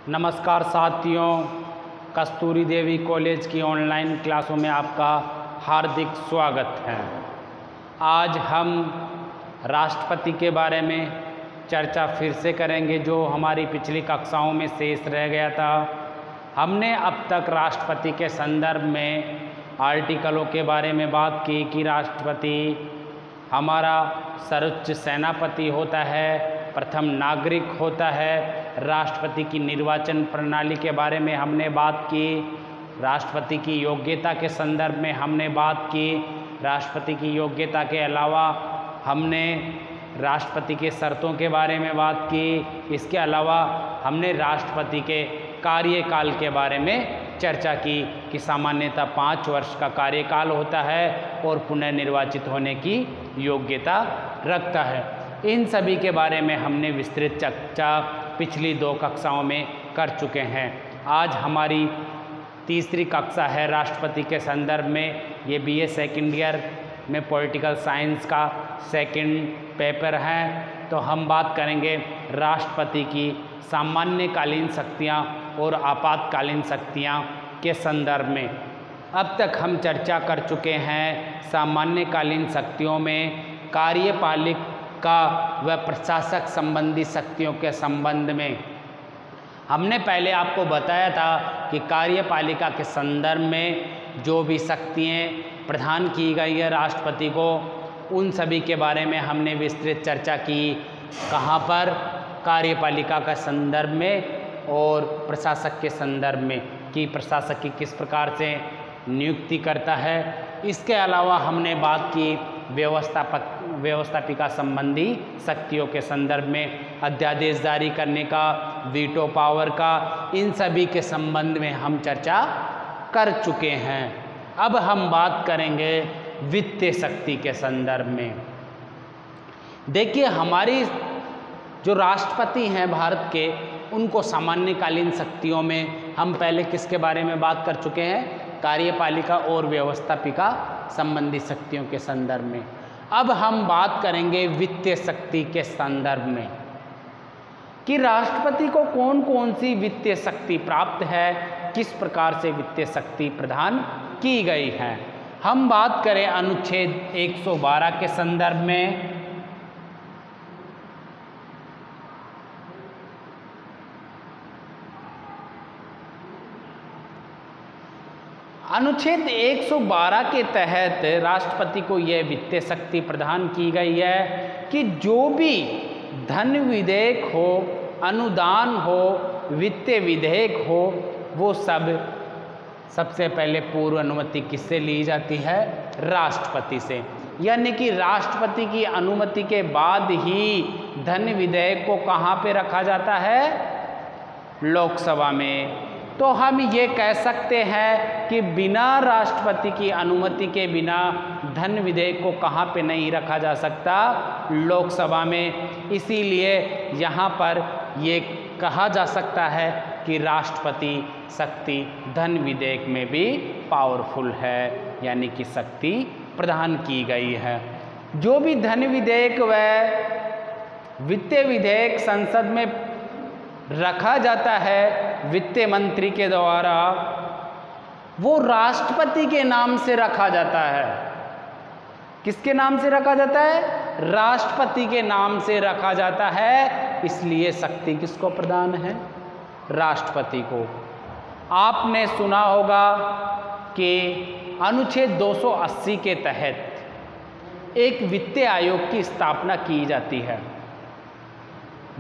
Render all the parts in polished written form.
नमस्कार साथियों, कस्तूरी देवी कॉलेज की ऑनलाइन क्लासों में आपका हार्दिक स्वागत है। आज हम राष्ट्रपति के बारे में चर्चा फिर से करेंगे, जो हमारी पिछली कक्षाओं में शेष रह गया था। हमने अब तक राष्ट्रपति के संदर्भ में आर्टिकलों के बारे में बात की कि राष्ट्रपति हमारा सर्वोच्च सेनापति होता है, प्रथम नागरिक होता है। राष्ट्रपति की निर्वाचन प्रणाली के बारे में हमने बात की। राष्ट्रपति की योग्यता के संदर्भ में हमने बात की। राष्ट्रपति की योग्यता के अलावा हमने राष्ट्रपति के शर्तों के बारे में बात की। इसके अलावा हमने राष्ट्रपति के कार्यकाल के बारे में चर्चा की कि सामान्यतः 5 वर्ष का कार्यकाल होता है और पुनर्निर्वाचित होने की योग्यता रखता है। इन सभी के बारे में हमने विस्तृत चर्चा पिछली 2 कक्षाओं में कर चुके हैं। आज हमारी तीसरी कक्षा है राष्ट्रपति के संदर्भ में। ये BA सेकेंड ईयर में पॉलिटिकल साइंस का सेकंड पेपर है। तो हम बात करेंगे राष्ट्रपति की सामान्यकालीन शक्तियाँ और आपातकालीन शक्तियाँ के संदर्भ में। अब तक हम चर्चा कर चुके हैं सामान्यकालीन शक्तियों में कार्यपालिका व प्रशासक संबंधी शक्तियों के संबंध में। हमने पहले आपको बताया था कि कार्यपालिका के संदर्भ में जो भी शक्तियाँ प्रदान की गई है राष्ट्रपति को, उन सभी के बारे में हमने विस्तृत चर्चा की। कहाँ पर? कार्यपालिका का संदर्भ में और प्रशासक के संदर्भ में, कि प्रशासक की किस प्रकार से नियुक्ति करता है। इसके अलावा हमने बात की व्यवस्थापिका संबंधी शक्तियों के संदर्भ में, अध्यादेश जारी करने का, वीटो पावर का, इन सभी के संबंध में हम चर्चा कर चुके हैं। अब हम बात करेंगे वित्तीय शक्ति के संदर्भ में। देखिए, हमारी जो राष्ट्रपति हैं भारत के, उनको सामान्यकालीन शक्तियों में हम पहले किसके बारे में बात कर चुके हैं? कार्यपालिका और व्यवस्थापिका संबंधी शक्तियों के संदर्भ में। अब हम बात करेंगे वित्तीय शक्ति के संदर्भ में कि राष्ट्रपति को कौन कौन सी वित्तीय शक्ति प्राप्त है, किस प्रकार से वित्तीय शक्ति प्रदान की गई है। हम बात करें अनुच्छेद 112 के संदर्भ में। अनुच्छेद 112 के तहत राष्ट्रपति को यह वित्तीय शक्ति प्रदान की गई है कि जो भी धन विधेयक हो, अनुदान हो, वित्तीय विधेयक हो, वो सबसे पहले पूर्व अनुमति किससे ली जाती है? राष्ट्रपति से। यानी कि राष्ट्रपति की अनुमति के बाद ही धन विधेयक को कहाँ पे रखा जाता है? लोकसभा में। तो हम ये कह सकते हैं कि बिना राष्ट्रपति की अनुमति के बिना धन विधेयक को कहाँ पे नहीं रखा जा सकता? लोकसभा में। इसीलिए यहाँ पर ये कहा जा सकता है कि राष्ट्रपति शक्ति धन विधेयक में भी पावरफुल है, यानी कि शक्ति प्रदान की गई है। जो भी धन विधेयक व वित्तीय विधेयक संसद में रखा जाता है वित्त मंत्री के द्वारा, वो राष्ट्रपति के नाम से रखा जाता है। किसके नाम से रखा जाता है? राष्ट्रपति के नाम से रखा जाता है। इसलिए शक्ति किसको प्रदान है? राष्ट्रपति को। आपने सुना होगा कि अनुच्छेद 280 के तहत एक वित्त आयोग की स्थापना की जाती है।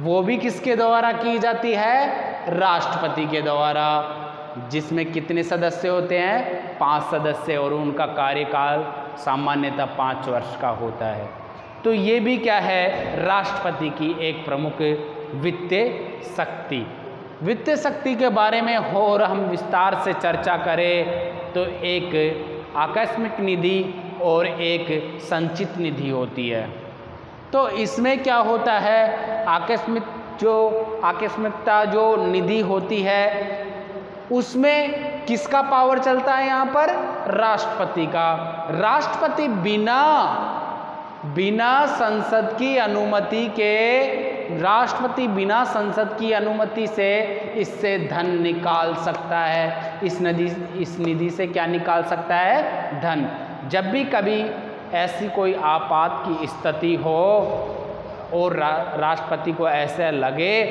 वो भी किसके द्वारा की जाती है? राष्ट्रपति के द्वारा। जिसमें कितने सदस्य होते हैं? 5 सदस्य, और उनका कार्यकाल सामान्यतः 5 वर्ष का होता है। तो ये भी क्या है? राष्ट्रपति की एक प्रमुख वित्तीय शक्ति। वित्तीय शक्ति के बारे में और हम विस्तार से चर्चा करें तो एक आकस्मिक निधि और एक संचित निधि होती है। तो इसमें क्या होता है? आकस्मिकता जो निधि होती है, उसमें किसका पावर चलता है? यहाँ पर राष्ट्रपति का। राष्ट्रपति बिना संसद की अनुमति के राष्ट्रपति बिना संसद की अनुमति से इससे धन निकाल सकता है। इस निधि से क्या निकाल सकता है? धन। जब भी कभी ऐसी कोई आपात की स्थिति हो और राष्ट्रपति को ऐसे लगे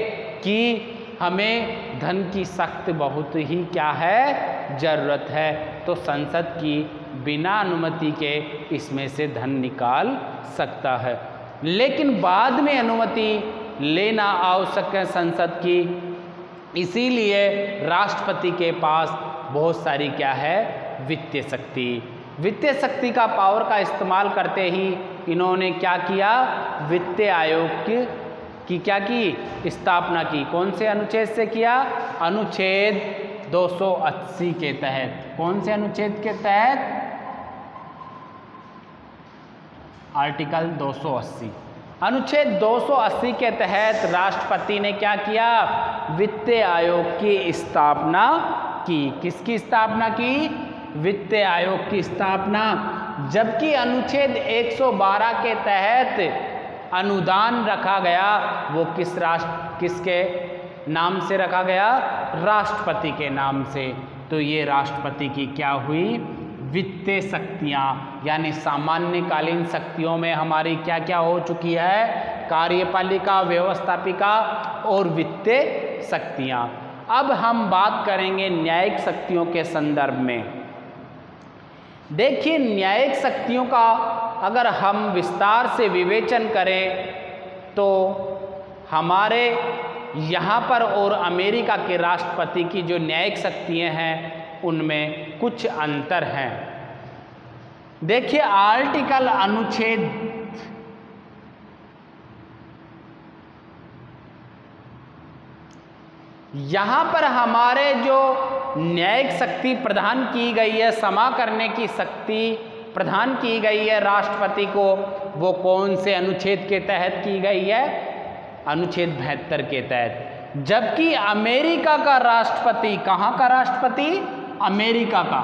कि हमें धन की सख्त बहुत ही क्या है ज़रूरत है, तो संसद की बिना अनुमति के इसमें से धन निकाल सकता है। लेकिन बाद में अनुमति लेना आवश्यक है संसद की, इसीलिए राष्ट्रपति के पास बहुत सारी क्या है वित्तीय शक्ति। वित्तीय शक्ति का पावर का इस्तेमाल करते ही इन्होंने क्या किया? वित्तीय आयोग की क्या की स्थापना की। कौन से अनुच्छेद से किया? अनुच्छेद 280 के तहत। कौन से अनुच्छेद के तहत? आर्टिकल 280। अनुच्छेद 280 के तहत राष्ट्रपति ने क्या किया? वित्तीय आयोग की स्थापना की। किसकी स्थापना की? वित्तीय आयोग की स्थापना। जबकि अनुच्छेद 112 के तहत अनुदान रखा गया, वो किसके नाम से रखा गया? राष्ट्रपति के नाम से। तो ये राष्ट्रपति की क्या हुई? वित्तीय शक्तियाँ, यानी सामान्यकालीन शक्तियों में हमारी क्या क्या हो चुकी है? कार्यपालिका, व्यवस्थापिका और वित्तीय शक्तियाँ। अब हम बात करेंगे न्यायिक शक्तियों के संदर्भ में। देखिए, न्यायिक शक्तियों का अगर हम विस्तार से विवेचन करें तो हमारे यहाँ पर और अमेरिका के राष्ट्रपति की जो न्यायिक शक्तियाँ हैं उनमें कुछ अंतर हैं। देखिए, आर्टिकल अनुच्छेद यहाँ पर हमारे जो न्यायिक शक्ति प्रदान की गई है, क्षमा करने की शक्ति प्रदान की गई है राष्ट्रपति को, वो कौन से अनुच्छेद के तहत की गई है? अनुच्छेद 72 के तहत। जबकि अमेरिका का राष्ट्रपति, कहाँ का राष्ट्रपति? अमेरिका का।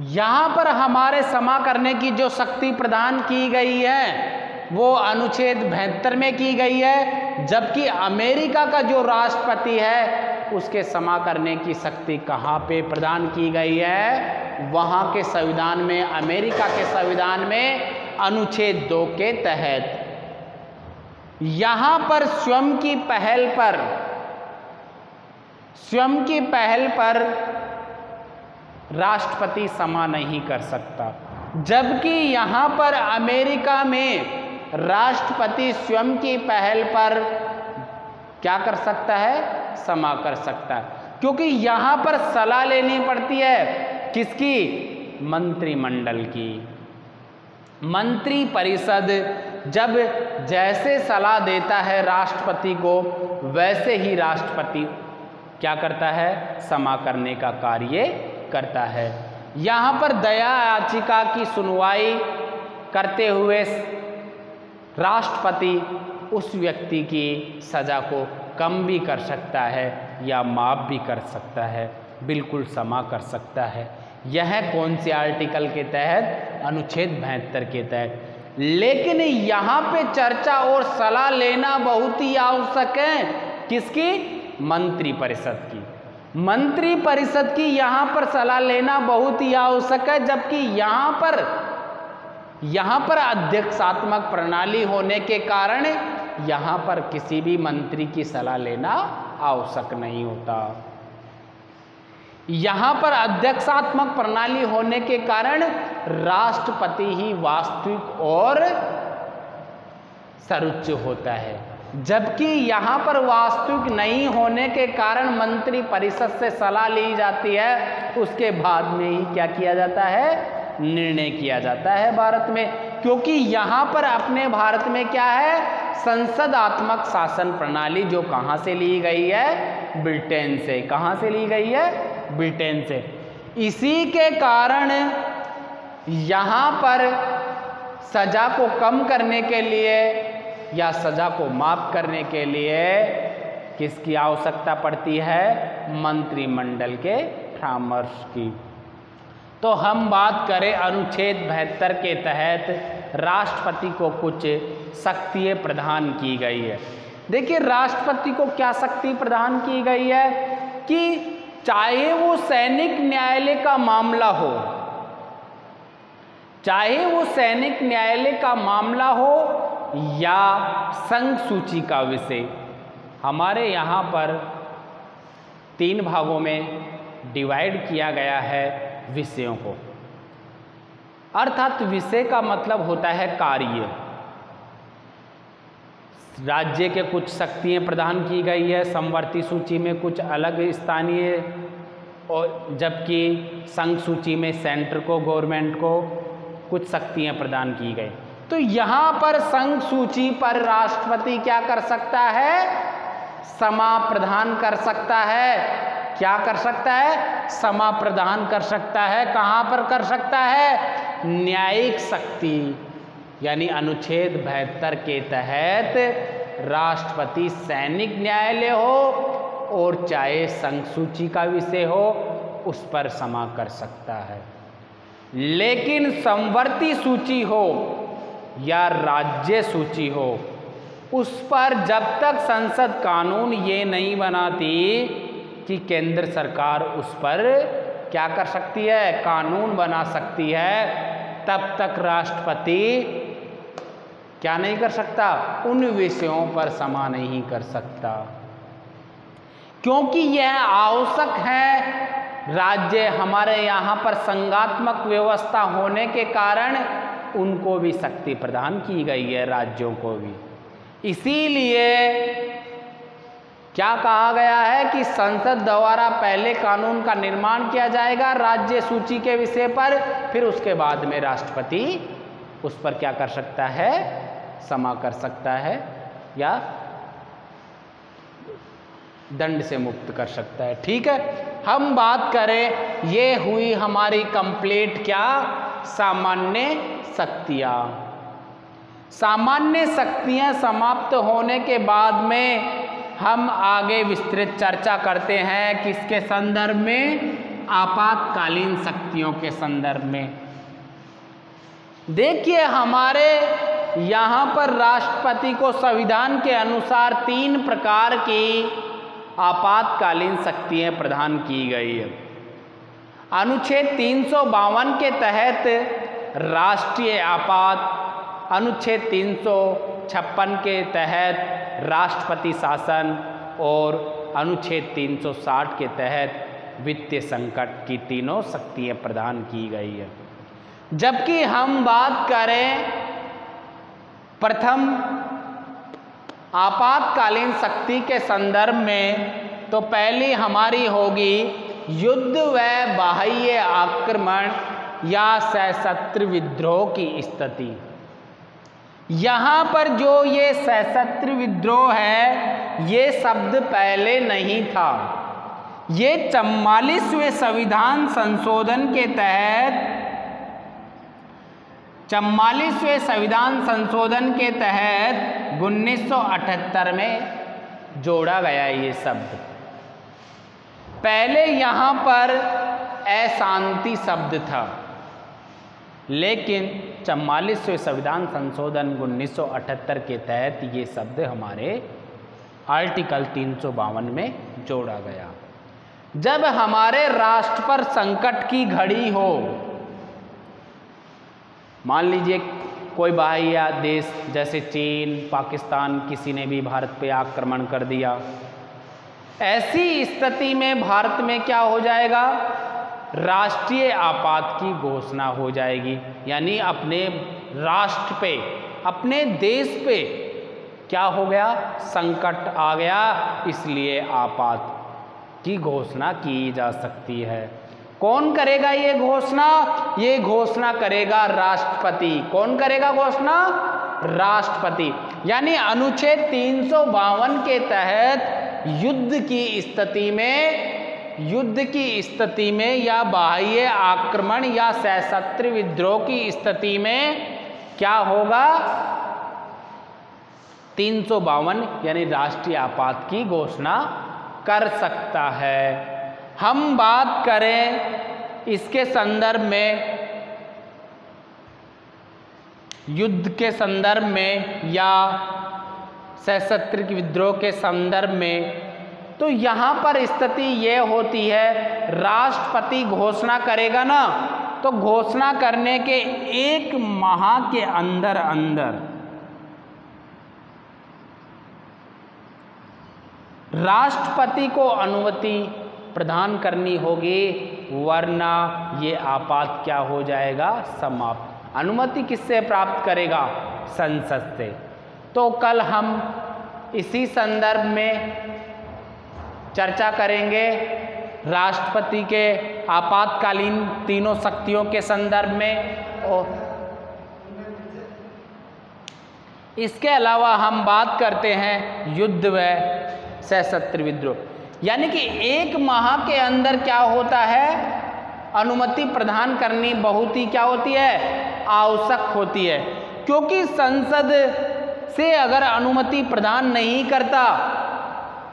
यहाँ पर हमारे क्षमा करने की जो शक्ति प्रदान की गई है वो अनुच्छेद 72 में की गई है। जबकि अमेरिका का जो राष्ट्रपति है उसके क्षमा करने की शक्ति कहाँ पे प्रदान की गई है? वहाँ के संविधान में, अमेरिका के संविधान में अनुच्छेद 2 के तहत। यहाँ पर स्वयं की पहल पर राष्ट्रपति क्षमा नहीं कर सकता। जबकि यहाँ पर अमेरिका में राष्ट्रपति स्वयं की पहल पर क्या कर सकता है? क्षमा कर सकता है। क्योंकि यहाँ पर सलाह लेनी पड़ती है किसकी? मंत्रिमंडल की। मंत्री परिषद जब जैसे सलाह देता है राष्ट्रपति को, वैसे ही राष्ट्रपति क्या करता है? क्षमा करने का कार्य करता है। यहाँ पर दया याचिका की सुनवाई करते हुए राष्ट्रपति उस व्यक्ति की सजा को कम भी कर सकता है या माफ़ भी कर सकता है, बिल्कुल क्षमा कर सकता है। यह कौन से आर्टिकल के तहत? अनुच्छेद 72 के तहत। लेकिन यहाँ पे चर्चा और सलाह लेना बहुत ही आवश्यक है। किसकी? मंत्रिपरिषद की। मंत्रिपरिषद की यहाँ पर सलाह लेना बहुत ही आवश्यक है। जबकि यहाँ पर अध्यक्षात्मक प्रणाली होने के कारण यहाँ पर किसी भी मंत्री की सलाह लेना आवश्यक नहीं होता। यहाँ पर अध्यक्षात्मक प्रणाली होने के कारण राष्ट्रपति ही वास्तविक और सर्वोच्च होता है। जबकि यहाँ पर वास्तविक नहीं होने के कारण मंत्री परिषद से सलाह ली जाती है, उसके बाद में ही क्या किया जाता है? निर्णय किया जाता है भारत में। क्योंकि यहाँ पर अपने भारत में क्या है? संसदात्मक शासन प्रणाली, जो कहाँ से ली गई है? ब्रिटेन से। कहाँ से ली गई है? ब्रिटेन से। इसी के कारण यहाँ पर सजा को कम करने के लिए या सजा को माफ करने के लिए किसकी आवश्यकता पड़ती है? मंत्रिमंडल के परामर्श की। तो हम बात करें अनुच्छेद 72 के तहत राष्ट्रपति को कुछ शक्तियाँ प्रदान की गई है। देखिए राष्ट्रपति को क्या शक्ति प्रदान की गई है कि चाहे वो सैनिक न्यायालय का मामला हो, चाहे वो सैनिक न्यायालय का मामला हो या संघ सूची का विषय, हमारे यहाँ पर 3 भागों में डिवाइड किया गया है विषयों को। अर्थात विषय का मतलब होता है कार्य। राज्य के कुछ शक्तियाँ प्रदान की गई है, समवर्ती सूची में कुछ अलग स्थानीय, और जबकि संघ सूची में सेंटर को, गवर्नमेंट को कुछ शक्तियाँ प्रदान की गई। तो यहाँ पर संघ सूची पर राष्ट्रपति क्या कर सकता है? क्षमा प्रदान कर सकता है। क्या कर सकता है? क्षमा प्रदान कर सकता है। कहाँ पर कर सकता है? न्यायिक शक्ति, यानी अनुच्छेद 72 के तहत राष्ट्रपति सैनिक न्यायालय हो और चाहे संघ सूची का विषय हो, उस पर क्षमा कर सकता है। लेकिन समवर्ती सूची हो या राज्य सूची हो, उस पर जब तक संसद कानून ये नहीं बनाती कि केंद्र सरकार उस पर क्या कर सकती है? कानून बना सकती है, तब तक राष्ट्रपति क्या नहीं कर सकता? उन विषयों पर क्षमा नहीं कर सकता, क्योंकि यह आवश्यक है। राज्य हमारे यहाँ पर संघात्मक व्यवस्था होने के कारण उनको भी शक्ति प्रदान की गई है, राज्यों को भी। इसीलिए क्या कहा गया है कि संसद द्वारा पहले कानून का निर्माण किया जाएगा राज्य सूची के विषय पर, फिर उसके बाद में राष्ट्रपति उस पर क्या कर सकता है? क्षमा कर सकता है या दंड से मुक्त कर सकता है। ठीक है, हम बात करें, ये हुई हमारी कंप्लीट क्या? सामान्य शक्तियाँ। सामान्य शक्तियाँ समाप्त होने के बाद में हम आगे विस्तृत चर्चा करते हैं किसके संदर्भ में? आपातकालीन शक्तियों के संदर्भ में। देखिए हमारे यहाँ पर राष्ट्रपति को संविधान के अनुसार 3 प्रकार की आपातकालीन शक्तियाँ प्रदान की गई है। अनुच्छेद 352 के तहत राष्ट्रीय आपात, अनुच्छेद 356 के तहत राष्ट्रपति शासन और अनुच्छेद 360 के तहत वित्तीय संकट की तीनों शक्तियाँ प्रदान की गई है। जबकि हम बात करें प्रथम आपातकालीन शक्ति के संदर्भ में, तो पहली हमारी होगी युद्ध व बाह्य आक्रमण या सशस्त्र विद्रोह की स्थिति। यहाँ पर जो ये सशस्त्र विद्रोह है, ये शब्द पहले नहीं था। ये 44वें संविधान संशोधन के तहत 44वें संविधान संशोधन के तहत 1978 में जोड़ा गया ये शब्द। पहले यहाँ पर अशांति शब्द था, लेकिन 44वें संविधान संशोधन 1978 के तहत ये शब्द हमारे आर्टिकल 352 में जोड़ा गया। जब हमारे राष्ट्र पर संकट की घड़ी हो, मान लीजिए कोई बाह्य देश जैसे चीन, पाकिस्तान, किसी ने भी भारत पे आक्रमण कर दिया, ऐसी स्थिति में भारत में क्या हो जाएगा? राष्ट्रीय आपात की घोषणा हो जाएगी। यानी अपने राष्ट्र पे, अपने देश पे क्या हो गया? संकट आ गया, इसलिए आपात की घोषणा की जा सकती है। कौन करेगा ये घोषणा? ये घोषणा करेगा राष्ट्रपति। कौन करेगा घोषणा? राष्ट्रपति। यानी अनुच्छेद 352 के तहत युद्ध की स्थिति में युद्ध की स्थिति में या बाह्य आक्रमण या सशस्त्र विद्रोह की स्थिति में क्या होगा? 352 यानी राष्ट्रीय आपात की घोषणा कर सकता है। हम बात करें इसके संदर्भ में, युद्ध के संदर्भ में या सशस्त्र विद्रोह के संदर्भ में, तो यहाँ पर स्थिति ये होती है, राष्ट्रपति घोषणा करेगा ना, तो घोषणा करने के 1 माह के अंदर राष्ट्रपति को अनुमति प्रदान करनी होगी, वरना ये आपात क्या हो जाएगा? समाप्त। अनुमति किससे प्राप्त करेगा? संसद से। तो कल हम इसी संदर्भ में चर्चा करेंगे, राष्ट्रपति के आपातकालीन तीनों शक्तियों के संदर्भ में। और इसके अलावा हम बात करते हैं युद्ध व सशस्त्र विद्रोह, यानी कि 1 माह के अंदर क्या होता है? अनुमति प्रदान करनी बहुत ही क्या होती है? आवश्यक होती है, क्योंकि संसद से अगर अनुमति प्रदान नहीं करता,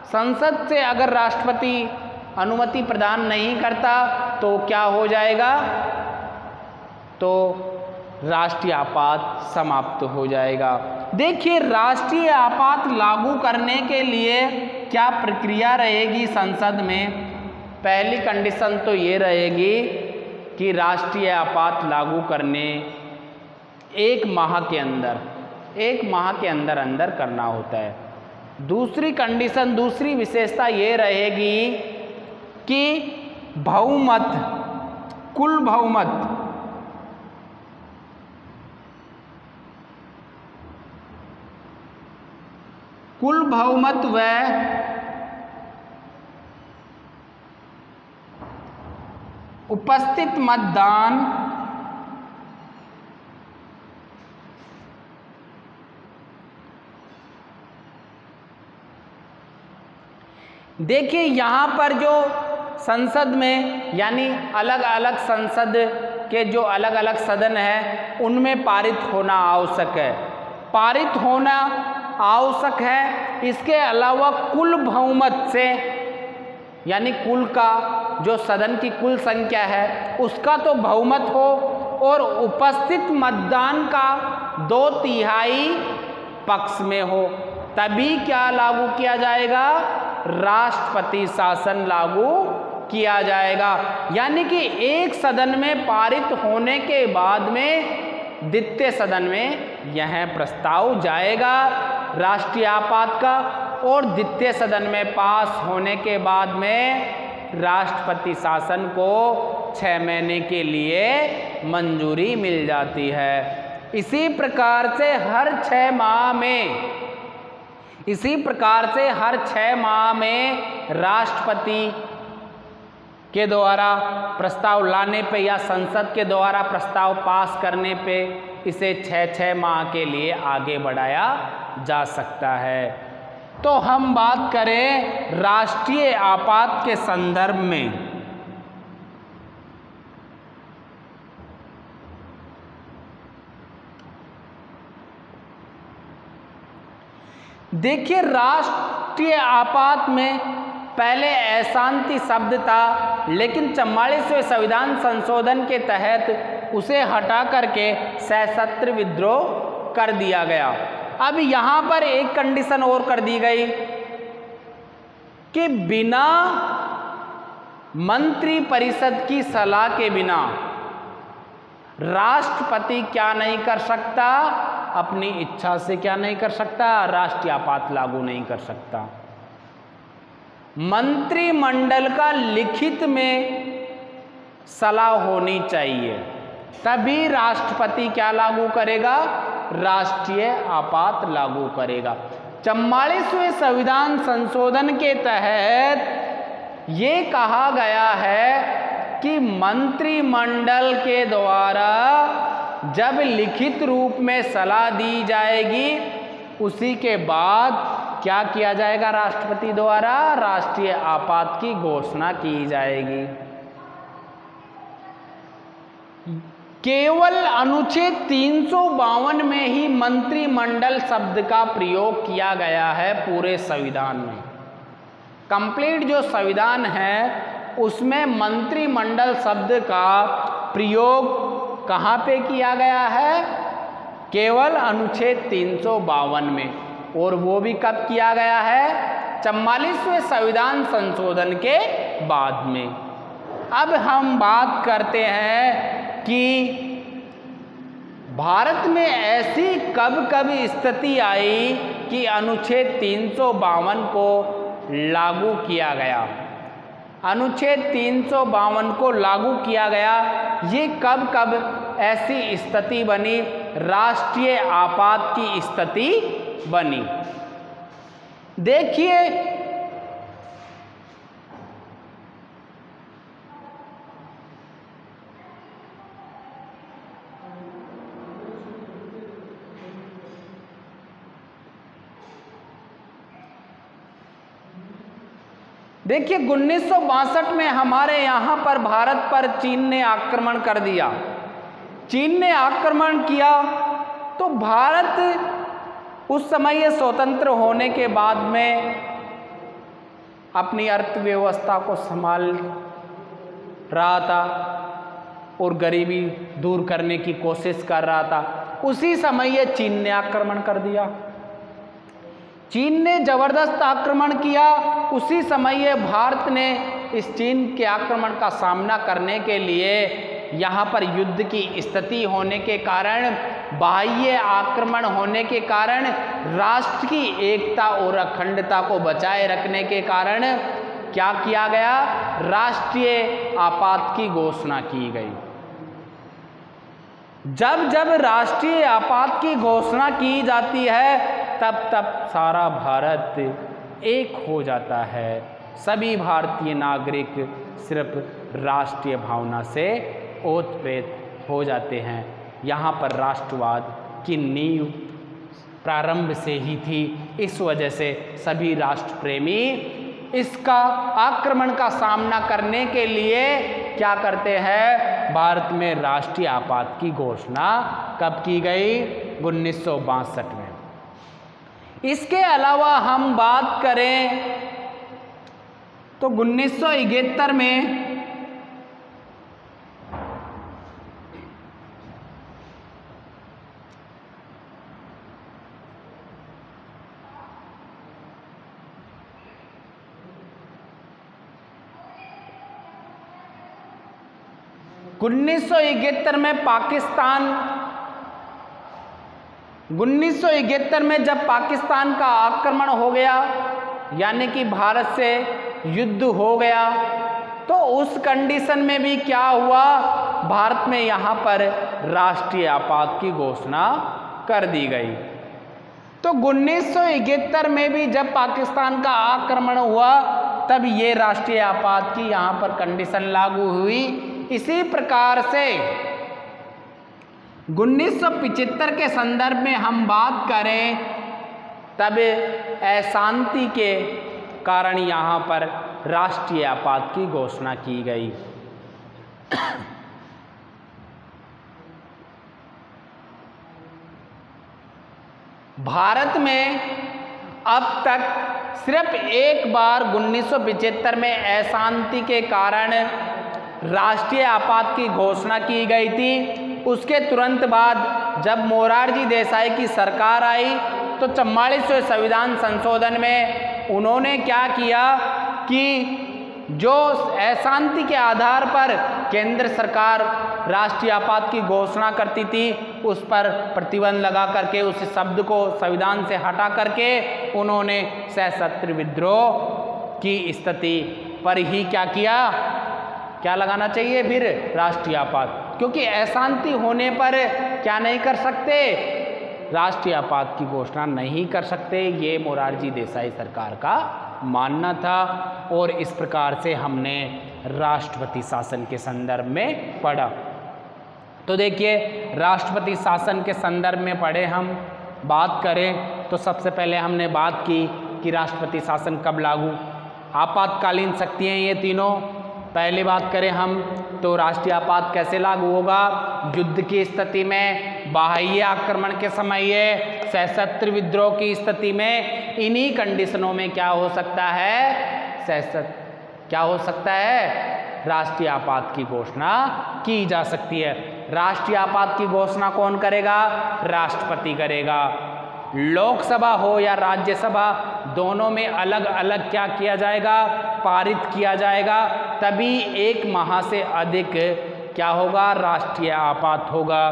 संसद से अगर राष्ट्रपति अनुमति प्रदान नहीं करता तो क्या हो जाएगा? तो राष्ट्रीय आपात समाप्त हो जाएगा। देखिए, राष्ट्रीय आपात लागू करने के लिए क्या प्रक्रिया रहेगी संसद में? पहली कंडीशन तो ये रहेगी कि राष्ट्रीय आपात लागू करने 1 माह के अंदर करना होता है। दूसरी कंडीशन, दूसरी विशेषता ये रहेगी कि बहुमत, कुल बहुमत व उपस्थित मतदान देखिए, यहाँ पर जो संसद में, यानी अलग अलग संसद के जो अलग अलग सदन हैं, उनमें पारित होना आवश्यक है। पारित होना आवश्यक है। इसके अलावा कुल बहुमत से, यानी कुल का जो सदन की कुल संख्या है उसका तो बहुमत हो, और उपस्थित मतदान का 2/3 पक्ष में हो, तभी क्या लागू किया जाएगा? राष्ट्रपति शासन लागू किया जाएगा। यानी कि एक सदन में पारित होने के बाद में द्वितीय सदन में यह प्रस्ताव जाएगा राष्ट्रीय आपात का, और द्वितीय सदन में पास होने के बाद में राष्ट्रपति शासन को 6 महीने के लिए मंजूरी मिल जाती है। इसी प्रकार से हर 6 माह में राष्ट्रपति के द्वारा प्रस्ताव लाने पे या संसद के द्वारा प्रस्ताव पास करने पे इसे 6 माह के लिए आगे बढ़ाया जा सकता है। तो हम बात करें राष्ट्रीय आपात के संदर्भ में, देखिए, राष्ट्रीय आपात में पहले अशांति शब्द था, लेकिन 44वें संविधान संशोधन के तहत उसे हटा करके सशस्त्र विद्रोह कर दिया गया। अब यहाँ पर एक कंडीशन और कर दी गई कि बिना मंत्री परिषद की सलाह के बिना राष्ट्रपति क्या नहीं कर सकता? अपनी इच्छा से क्या नहीं कर सकता? राष्ट्रीय आपात लागू नहीं कर सकता। मंत्रिमंडल का लिखित में सलाह होनी चाहिए, तभी राष्ट्रपति क्या लागू करेगा? राष्ट्रीय आपात लागू करेगा। 44वें संविधान संशोधन के तहत ये कहा गया है कि मंत्रिमंडल के द्वारा जब लिखित रूप में सलाह दी जाएगी, उसी के बाद क्या किया जाएगा? राष्ट्रपति द्वारा राष्ट्रीय आपात की घोषणा की जाएगी। केवल अनुच्छेद 352 में ही मंत्रिमंडल शब्द का प्रयोग किया गया है पूरे संविधान में। कंप्लीट जो संविधान है उसमें मंत्रिमंडल शब्द का प्रयोग कहाँ पे किया गया है? केवल अनुच्छेद 352 में, और वो भी कब किया गया है? 44वें संविधान संशोधन के बाद में। अब हम बात करते हैं कि भारत में ऐसी कब कब स्थिति आई कि अनुच्छेद 352 को लागू किया गया। अनुच्छेद 352 को लागू किया गया, ये कब कब ऐसी स्थिति बनी, राष्ट्रीय आपात की स्थिति बनी। देखिए, देखिए 1962 में हमारे यहाँ पर भारत पर चीन ने आक्रमण कर दिया। चीन ने आक्रमण किया तो भारत उस समय ये स्वतंत्र होने के बाद में अपनी अर्थव्यवस्था को संभाल रहा था और गरीबी दूर करने की कोशिश कर रहा था। उसी समय ये चीन ने आक्रमण कर दिया। चीन ने जबरदस्त आक्रमण किया। उसी समय ये भारत ने इस चीन के आक्रमण का सामना करने के लिए यहाँ पर युद्ध की स्थिति होने के कारण, बाह्य आक्रमण होने के कारण, राष्ट्र की एकता और अखंडता को बचाए रखने के कारण क्या किया गया? राष्ट्रीय आपात की घोषणा की गई। जब जब राष्ट्रीय आपात की घोषणा की जाती है तब तब सारा भारत एक हो जाता है। सभी भारतीय नागरिक सिर्फ राष्ट्रीय भावना से ओतप्रोत हो जाते हैं। यहाँ पर राष्ट्रवाद की नींव प्रारंभ से ही थी। इस वजह से सभी राष्ट्र प्रेमी इसका आक्रमण का सामना करने के लिए क्या करते हैं? भारत में राष्ट्रीय आपात की घोषणा कब की गई? 1962 में। इसके अलावा हम बात करें तो 1971 में जब पाकिस्तान का आक्रमण हो गया, यानी कि भारत से युद्ध हो गया, तो उस कंडीशन में भी क्या हुआ? भारत में यहाँ पर राष्ट्रीय आपात की घोषणा कर दी गई। तो 1971 में भी जब पाकिस्तान का आक्रमण हुआ तब ये राष्ट्रीय आपात की यहाँ पर कंडीशन लागू हुई। इसी प्रकार से 1975 के संदर्भ में हम बात करें तब अशांति के कारण यहाँ पर राष्ट्रीय आपात की घोषणा की गई। भारत में अब तक सिर्फ एक बार 1975 में अशांति के कारण राष्ट्रीय आपात की घोषणा की गई थी। उसके तुरंत बाद जब मोरारजी देसाई की सरकार आई तो 44वें संविधान संशोधन में उन्होंने क्या किया कि जो अशांति के आधार पर केंद्र सरकार राष्ट्रीय आपात की घोषणा करती थी उस पर प्रतिबंध लगा करके उस शब्द को संविधान से हटा करके उन्होंने सशस्त्र विद्रोह की स्थिति पर ही क्या किया? क्या लगाना चाहिए फिर? राष्ट्रीय आपात। क्योंकि अशांति होने पर क्या नहीं कर सकते? राष्ट्रीय आपात की घोषणा नहीं कर सकते। ये मोरारजी देसाई सरकार का मानना था और इस प्रकार से हमने राष्ट्रपति शासन के संदर्भ में पढ़ा। तो देखिए, राष्ट्रपति शासन के संदर्भ में पढ़े हम बात करें तो सबसे पहले हमने बात की कि राष्ट्रपति शासन कब लागू। आपातकालीन शक्तियाँ ये तीनों। पहली बात करें हम तो राष्ट्रीय आपात कैसे लागू होगा? युद्ध की स्थिति में, बाह्य आक्रमण के समय, सशस्त्र विद्रोह की स्थिति में, इन्हीं कंडीशनों में क्या हो सकता है? क्या हो सकता है? राष्ट्रीय आपात की घोषणा की जा सकती है। राष्ट्रीय आपात की घोषणा कौन करेगा? राष्ट्रपति करेगा। लोकसभा हो या राज्यसभा, दोनों में अलग अलग क्या किया जाएगा? पारित किया जाएगा। तभी 1 माह से अधिक क्या होगा? राष्ट्रीय आपात होगा।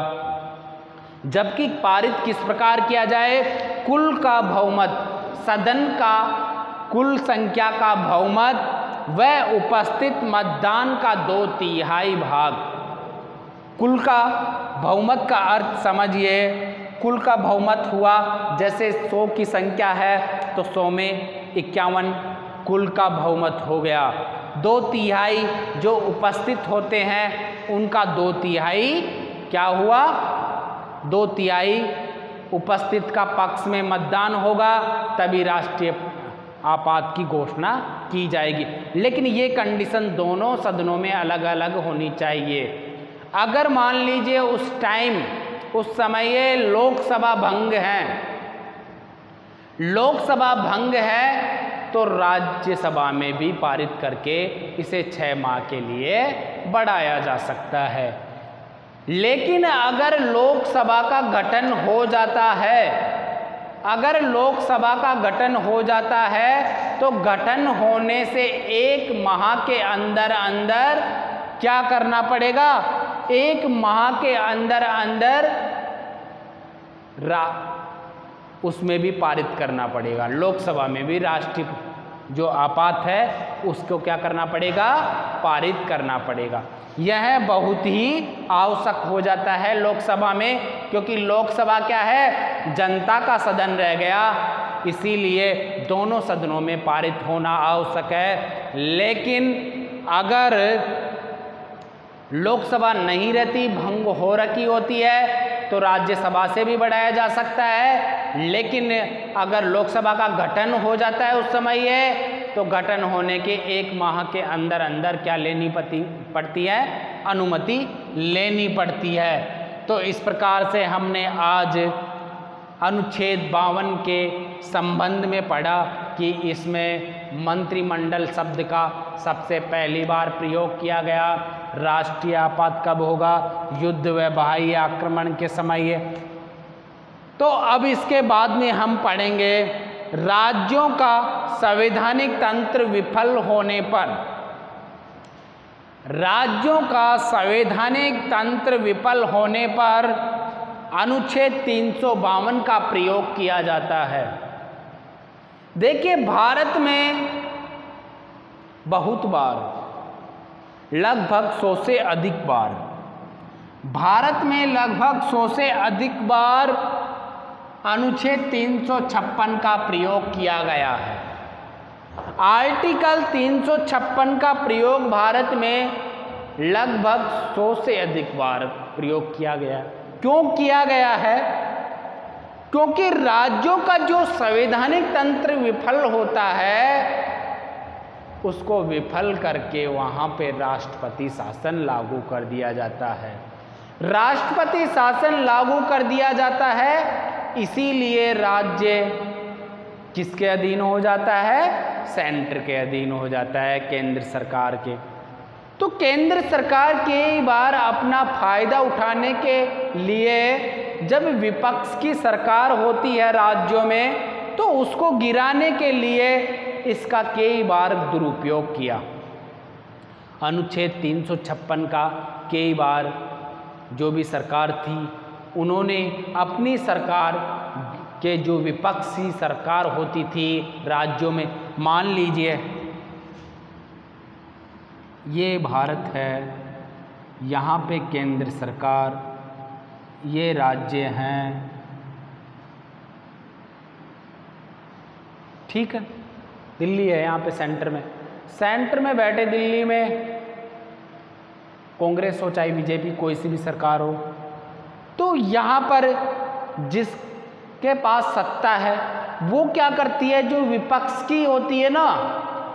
जबकि पारित किस प्रकार किया जाए? कुल का बहुमत, सदन का कुल संख्या का बहुमत व उपस्थित मतदान का 2/3 भाग। कुल का बहुमत का अर्थ समझिए। कुल का बहुमत हुआ, जैसे 100 की संख्या है तो 100 में 51 कुल का बहुमत हो गया। 2/3 जो उपस्थित होते हैं उनका 2/3 क्या हुआ? 2/3 उपस्थित का पक्ष में मतदान होगा, तभी राष्ट्रीय आपात की घोषणा की जाएगी। लेकिन ये कंडीशन दोनों सदनों में अलग अलग होनी चाहिए। अगर मान लीजिए उस समय लोकसभा भंग है तो राज्यसभा में भी पारित करके इसे 6 माह के लिए बढ़ाया जा सकता है। लेकिन अगर लोकसभा का गठन हो जाता है तो गठन होने से 1 माह के अंदर अंदर क्या करना पड़ेगा? 1 माह के अंदर अंदर उसमें भी पारित करना पड़ेगा। लोकसभा में भी राष्ट्रीय जो आपात है उसको क्या करना पड़ेगा? पारित करना पड़ेगा। यह बहुत ही आवश्यक हो जाता है लोकसभा में, क्योंकि लोकसभा क्या है? जनता का सदन रह गया, इसीलिए दोनों सदनों में पारित होना आवश्यक है। लेकिन अगर लोकसभा नहीं रहती, भंग हो रखी होती है, तो राज्यसभा से भी बढ़ाया जा सकता है। लेकिन अगर लोकसभा का गठन हो जाता है उस समय तो गठन होने के 1 माह के अंदर अंदर क्या लेनी पड़ती है? अनुमति लेनी पड़ती है। तो इस प्रकार से हमने आज अनुच्छेद 52 के संबंध में पढ़ा कि इसमें मंत्रिमंडल शब्द का सबसे पहली बार प्रयोग किया गया। राष्ट्रीय आपात कब होगा? युद्ध व बाह्य आक्रमण के समय। तो अब इसके बाद में हम पढ़ेंगे राज्यों का संवैधानिक तंत्र विफल होने पर। राज्यों का संवैधानिक तंत्र विफल होने पर अनुच्छेद 352 का प्रयोग किया जाता है। देखिए, भारत में बहुत बार, लगभग 100 से अधिक बार, भारत में लगभग 100 से अधिक बार अनुच्छेद 356 का प्रयोग किया गया है। आर्टिकल 356 का प्रयोग भारत में लगभग 100 से अधिक बार प्रयोग किया गया। क्यों किया गया है? क्योंकि राज्यों का जो संवैधानिक तंत्र विफल होता है उसको विफल करके वहाँ पे राष्ट्रपति शासन लागू कर दिया जाता है। राष्ट्रपति शासन लागू कर दिया जाता है, इसीलिए राज्य किसके अधीन हो जाता है? सेंटर के अधीन हो जाता है, केंद्र सरकार के। तो केंद्र सरकार कई बार अपना फायदा उठाने के लिए जब विपक्ष की सरकार होती है राज्यों में, तो उसको गिराने के लिए इसका कई बार दुरुपयोग किया। अनुच्छेद 356 का कई बार जो भी सरकार थी उन्होंने अपनी सरकार के जो विपक्षी सरकार होती थी राज्यों में, मान लीजिए ये भारत है, यहाँ पे केंद्र सरकार, ये राज्य हैं, ठीक है, दिल्ली है यहाँ पे सेंटर में बैठे दिल्ली में कांग्रेस हो चाहे बीजेपी, कोई सी भी सरकार हो, तो यहाँ पर जिसके पास सत्ता है वो क्या करती है, जो विपक्ष की होती है ना,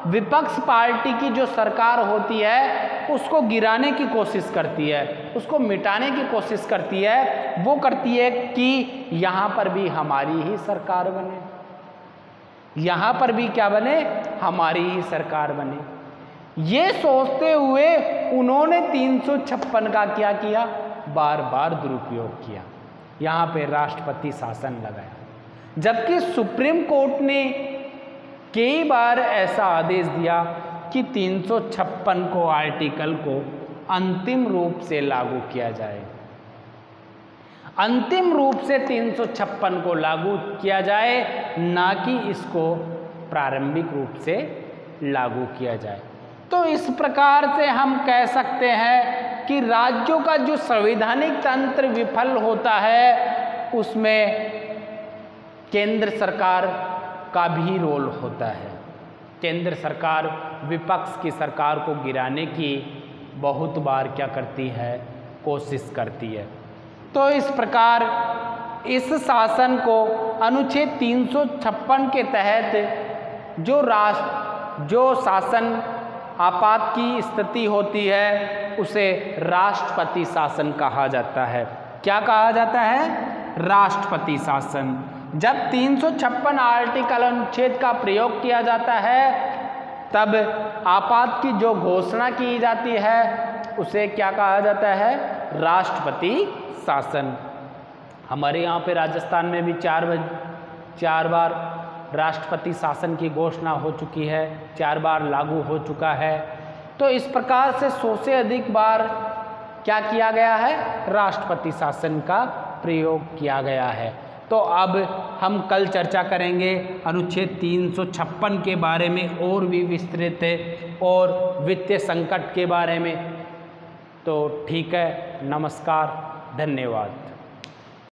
विपक्ष पार्टी की जो सरकार होती है उसको गिराने की कोशिश करती है, उसको मिटाने की कोशिश करती है। वो करती है कि यहाँ पर भी हमारी ही सरकार बने, यहाँ पर भी क्या बने, हमारी ही सरकार बने। ये सोचते हुए उन्होंने 356 का क्या किया, बार बार दुरुपयोग किया, यहाँ पे राष्ट्रपति शासन लगाया। जबकि सुप्रीम कोर्ट ने कई बार ऐसा आदेश दिया कि 356 को आर्टिकल को अंतिम रूप से लागू किया जाए, अंतिम रूप से 356 को लागू किया जाए, ना कि इसको प्रारंभिक रूप से लागू किया जाए। तो इस प्रकार से हम कह सकते हैं कि राज्यों का जो संवैधानिक तंत्र विफल होता है उसमें केंद्र सरकार का भी रोल होता है। केंद्र सरकार विपक्ष की सरकार को गिराने की बहुत बार क्या करती है, कोशिश करती है। तो इस प्रकार इस शासन को अनुच्छेद 356 के तहत जो शासन आपात की स्थिति होती है उसे राष्ट्रपति शासन कहा जाता है। क्या कहा जाता है, राष्ट्रपति शासन। जब 356 आर्टिकल अनुच्छेद का प्रयोग किया जाता है तब आपात की जो घोषणा की जाती है उसे क्या कहा जाता है, राष्ट्रपति शासन। हमारे यहाँ पे राजस्थान में भी चार बार राष्ट्रपति शासन की घोषणा हो चुकी है, 4 बार लागू हो चुका है। तो इस प्रकार से 100 से अधिक बार क्या किया गया है, राष्ट्रपति शासन का प्रयोग किया गया है। तो अब हम कल चर्चा करेंगे अनुच्छेद 356 के बारे में और भी विस्तृत और वित्तीय संकट के बारे में। तो ठीक है, नमस्कार, धन्यवाद।